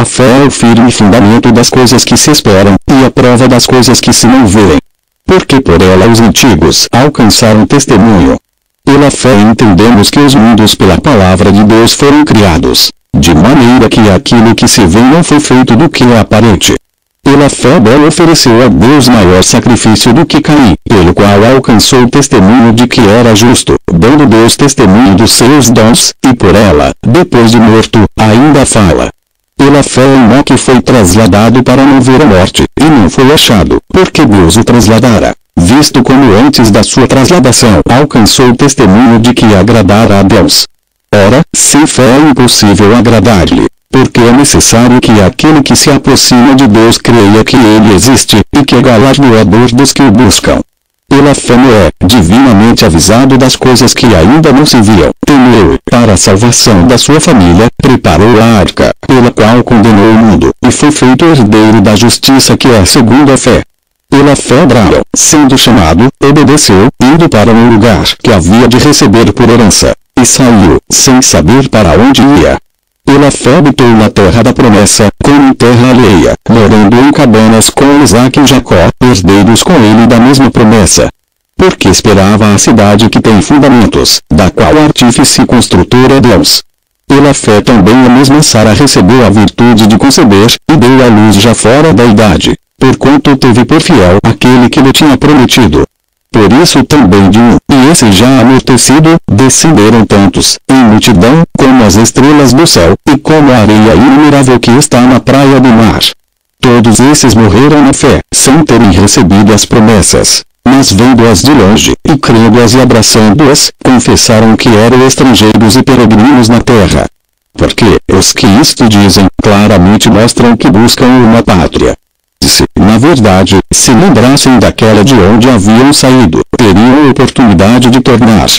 fé é o firme fundamento das coisas que se esperam, e a prova das coisas que se não veem. Porque por ela os antigos alcançaram testemunho. Pela fé entendemos que os mundos pela palavra de Deus foram criados, de maneira que aquilo que se vê não foi feito do que é aparente. Pela fé Abel ofereceu a Deus maior sacrifício do que Caim, pelo qual alcançou o testemunho de que era justo, dando Deus testemunho dos seus dons, e por ela, depois de morto, ainda fala. Pela fé Enoque foi trasladado para não ver a morte, e não foi achado, porque Deus o trasladara, visto como antes da sua trasladação alcançou o testemunho de que agradara a Deus. Ora, sem fé é impossível agradar-lhe, porque é necessário que aquele que se aproxima de Deus creia que ele existe, e que é galardoador dos que o buscam. Pela fé Noé, divinamente avisado das coisas que ainda não se viam, temeu, para a salvação da sua família, preparou a arca, pela qual condenou o mundo, e foi feito herdeiro da justiça que é segundo a fé. Pela fé Abraão, sendo chamado, obedeceu, indo para um lugar que havia de receber por herança, e saiu, sem saber para onde ia. Pela fé habitou na terra da promessa, como em terra alheia, morando em cabanas com Isaque e Jacó, herdeiros com ele da mesma promessa. Porque esperava a cidade que tem fundamentos, da qual o artífice e construtor é Deus. Pela fé também a mesma Sara recebeu a virtude de conceber, e deu à luz já fora da idade, porquanto teve por fiel aquele que lhe tinha prometido. Por isso também de um, e esse já amortecido, descenderam tantos, em multidão, como as estrelas do céu, e como a areia inumerável que está na praia do mar. Todos esses morreram na fé, sem terem recebido as promessas, mas vendo-as de longe, e crendo-as e abraçando-as, confessaram que eram estrangeiros e peregrinos na terra. Porque os que isto dizem, claramente mostram que buscam uma pátria. Se, na verdade, se lembrassem daquela de onde haviam saído, teriam oportunidade de tornar.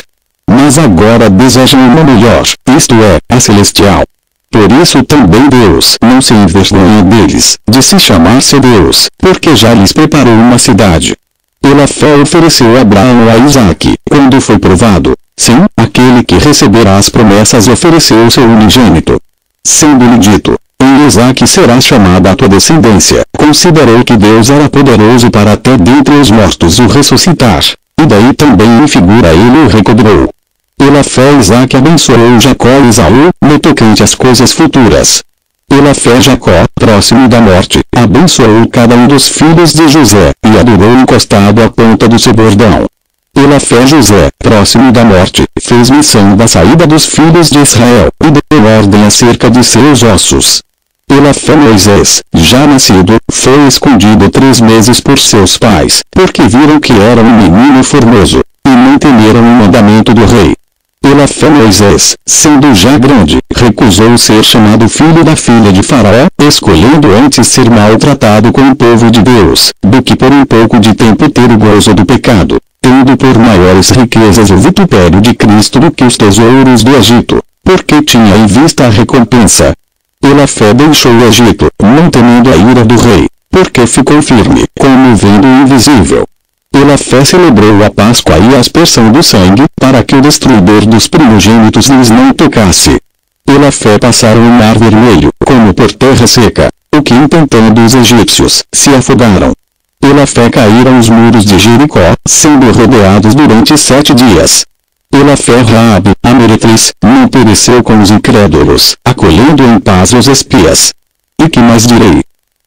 Mas agora desejam uma melhor, isto é, a celestial. Por isso também Deus não se envergonha deles, de se chamar-se Deus, porque já lhes preparou uma cidade. Pela fé ofereceu Abraão a Isaque, quando foi provado. Sim, aquele que receberá as promessas ofereceu o seu unigênito. Sendo-lhe dito, em Isaque será chamada a tua descendência, considerou que Deus era poderoso para até dentre os mortos o ressuscitar, e daí também em figura ele o recobrou. Pela fé Isaque abençoou Jacó e Esaú, no tocante às coisas futuras. Pela fé Jacó, próximo da morte, abençoou cada um dos filhos de José, e adorou encostado à ponta do seu bordão. Pela fé José, próximo da morte, fez menção da saída dos filhos de Israel, e deu ordem acerca de seus ossos. Pela fé Moisés, já nascido, foi escondido 3 meses por seus pais, porque viram que era um menino formoso, e não temeram o mandamento do rei. Pela fé Moisés, sendo já grande, recusou ser chamado filho da filha de Faraó, escolhendo antes ser maltratado com o povo de Deus, do que por um pouco de tempo ter o gozo do pecado, tendo por maiores riquezas o vitupério de Cristo do que os tesouros do Egito, porque tinha em vista a recompensa. Pela fé deixou o Egito, não temendo a ira do rei, porque ficou firme, como vendo o invisível. Pela fé celebrou a Páscoa e a aspersão do sangue, para que o destruidor dos primogênitos lhes não tocasse. Pela fé passaram o mar vermelho, como por terra seca, o que intentando os egípcios, se afogaram. Pela fé caíram os muros de Jericó, sendo rodeados durante 7 dias. Pela fé Raabe, a meretriz, não pereceu com os incrédulos, acolhendo em paz os espias. E que mais direi?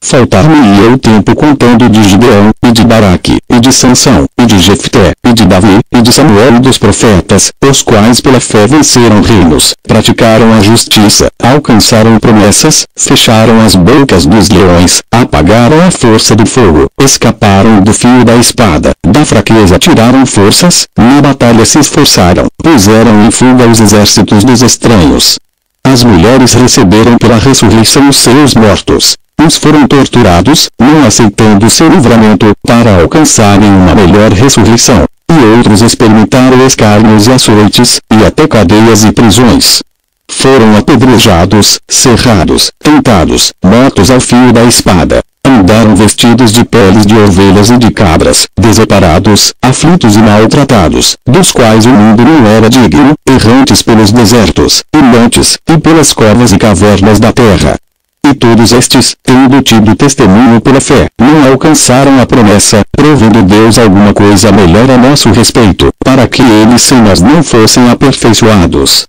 Faltar-me-ia o tempo contando de Gideão, e de Baraque, e de Sansão, e de Jefté, e de Davi, e de Samuel e dos profetas, os quais pela fé venceram reinos, praticaram a justiça, alcançaram promessas, fecharam as bocas dos leões, apagaram a força do fogo, escaparam do fio da espada, da fraqueza tiraram forças, na batalha se esforçaram, puseram em fuga os exércitos dos estranhos. As mulheres receberam pela ressurreição os seus mortos. Uns foram torturados, não aceitando seu livramento, para alcançarem uma melhor ressurreição, e outros experimentaram escárnios e açoites, e até cadeias e prisões. Foram apedrejados, serrados, tentados, mortos ao fio da espada. Andaram vestidos de peles de ovelhas e de cabras, desamparados, aflitos e maltratados, dos quais o mundo não era digno, errantes pelos desertos, e montes, e pelas covas e cavernas da terra. E todos estes, tendo tido testemunho pela fé, não alcançaram a promessa, provendo Deus alguma coisa melhor a nosso respeito, para que eles sem nós não fossem aperfeiçoados.